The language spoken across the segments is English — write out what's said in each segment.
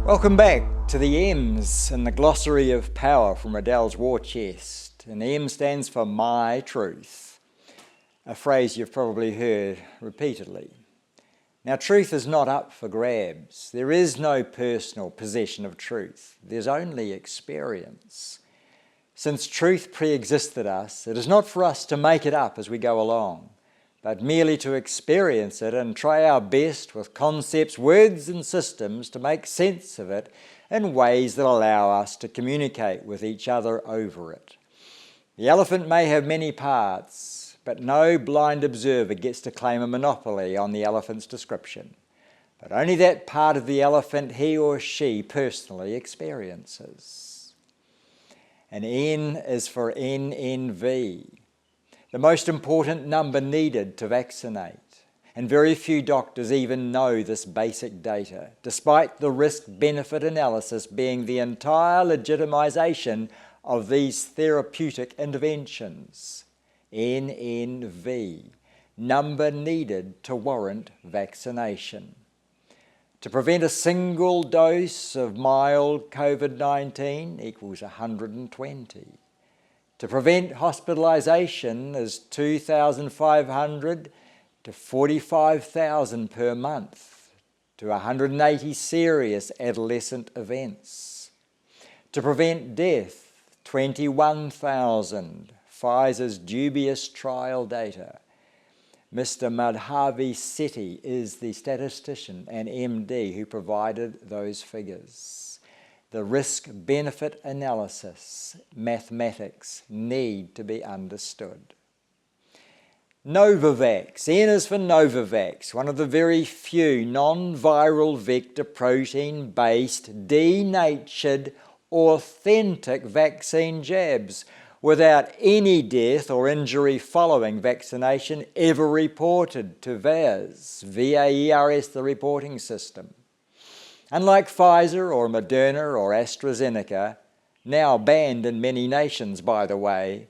Welcome back to the M's in the Glossary of Power from Riddell's War Chest. And the M stands for my truth, a phrase you've probably heard repeatedly. Now, truth is not up for grabs. There is no personal possession of truth. There's only experience. Since truth pre-existed us, it is not for us to make it up as we go along, but merely to experience it and try our best with concepts, words and systems to make sense of it in ways that allow us to communicate with each other over it. The elephant may have many parts, but no blind observer gets to claim a monopoly on the elephant's description, but only that part of the elephant he or she personally experiences. And N is for N.N.V. the most important number needed to vaccinate. And very few doctors even know this basic data, despite the risk-benefit analysis being the entire legitimization of these therapeutic interventions. N.N.V, number needed to warrant vaccination. To prevent a single dose of mild COVID-19 equals 120. To prevent hospitalisation is 2,500 to 45,000 per month, to 180 serious adolescent events. To prevent death, 21,000, Pfizer's dubious trial data. Mr. Madhavi Sethi is the statistician and MD who provided those figures. The risk-benefit analysis, mathematics, need to be understood. Novavax, N is for Novavax, one of the very few non-viral vector protein-based, denatured, authentic vaccine jabs without any death or injury following vaccination ever reported to VAERS, V-A-E-R-S, the reporting system. Unlike Pfizer or Moderna or AstraZeneca, now banned in many nations, by the way,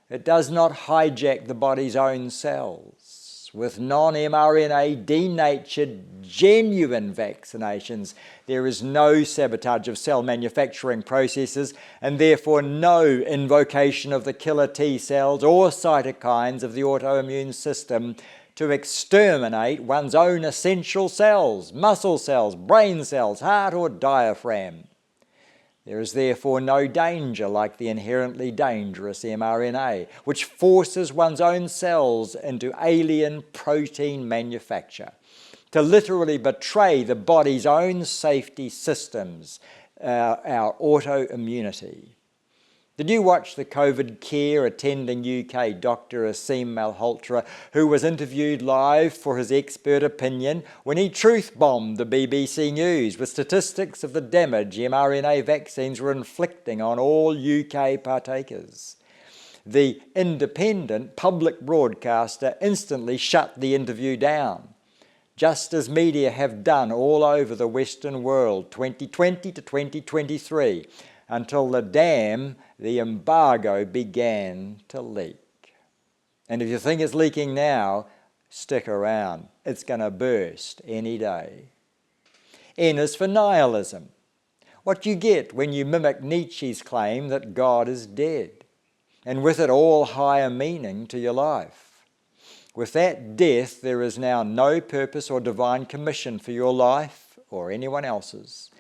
it does not hijack the body's own cells. With non-mRNA, denatured, genuine vaccinations, there is no sabotage of cell manufacturing processes and therefore no invocation of the killer T cells or cytokines of the autoimmune system to exterminate one's own essential cells, muscle cells, brain cells, heart or diaphragm. There is therefore no danger like the inherently dangerous mRNA, which forces one's own cells into alien protein manufacture, to literally betray the body's own safety systems, our autoimmunity. Did you watch the COVID care attending UK Dr. Aseem Malhotra, who was interviewed live for his expert opinion when he truth-bombed the BBC News with statistics of the damage mRNA vaccines were inflicting on all UK partakers? The independent public broadcaster instantly shut the interview down, just as media have done all over the Western world 2020 to 2023, until the dam, the embargo, began to leak. And if you think it's leaking now, stick around. It's going to burst any day. N is for nihilism. What you get when you mimic Nietzsche's claim that God is dead, and with it all higher meaning to your life. With that death, there is now no purpose or divine commission for your life or anyone else's,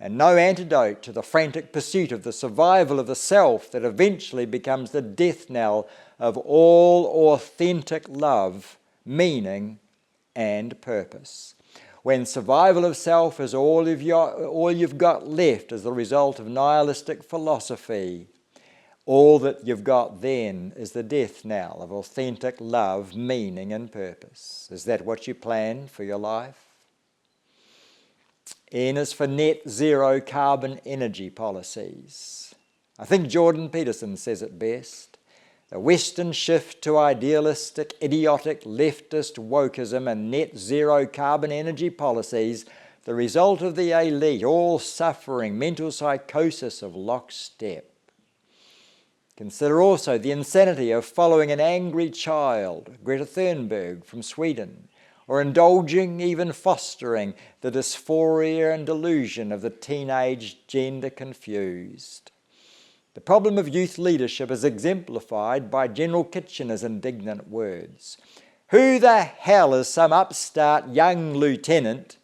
and no antidote to the frantic pursuit of the survival of the self that eventually becomes the death knell of all authentic love, meaning, and purpose. When survival of self is all you've got left as the result of nihilistic philosophy, all that you've got then is the death knell of authentic love, meaning, and purpose. Is that what you plan for your life? N is for net zero carbon energy policies. I think Jordan Peterson says it best. The Western shift to idealistic, idiotic, leftist wokeism and net zero carbon energy policies, the result of the elite, all suffering mental psychosis of lockstep. Consider also the insanity of following an angry child, Greta Thunberg from Sweden, or indulging, even fostering, the dysphoria and delusion of the teenage gender confused. The problem of youth leadership is exemplified by General Kitchener's indignant words. Who the hell is some upstart young lieutenant,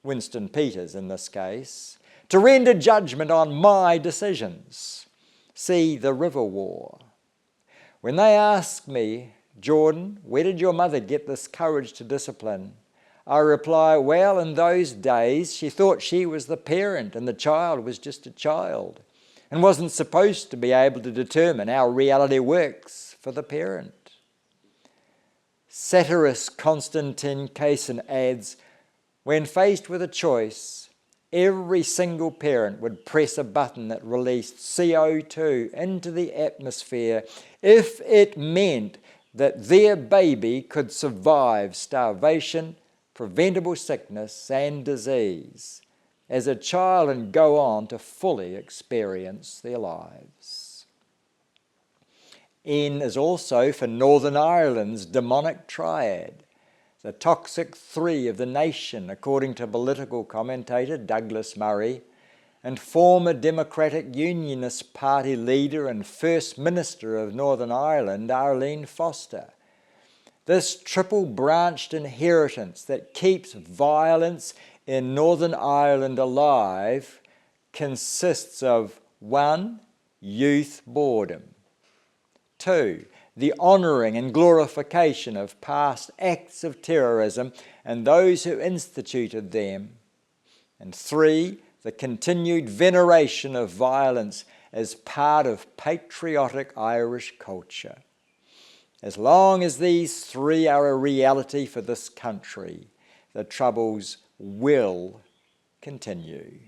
Winston Peters in this case, to render judgment on my decisions? See the River War. When they ask me, Jordan, where did your mother get this courage to discipline? I reply, well, in those days she thought she was the parent and the child was just a child and wasn't supposed to be able to determine how reality works for the parent. Satirist Konstantin Kaysin adds, when faced with a choice, every single parent would press a button that released CO2 into the atmosphere if it meant that their baby could survive starvation, preventable sickness, and disease as a child and go on to fully experience their lives. N is also for Northern Ireland's demonic Triad, the toxic three of the nation, according to political commentator Douglas Murray, and former Democratic Unionist Party leader and First Minister of Northern Ireland, Arlene Foster. This triple-branched inheritance that keeps violence in Northern Ireland alive consists of 1. Youth boredom. 2. The honouring and glorification of past acts of terrorism and those who instituted them. And 3. The continued veneration of violence as part of patriotic Irish culture. As long as these three are a reality for this country, the troubles will continue.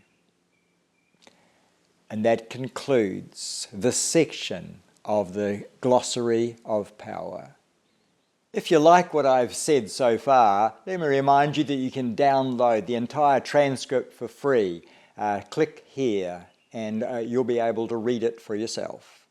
And that concludes this section of the Glossary of Power. If you like what I've said so far, let me remind you that you can download the entire transcript for free. Click here and you'll be able to read it for yourself.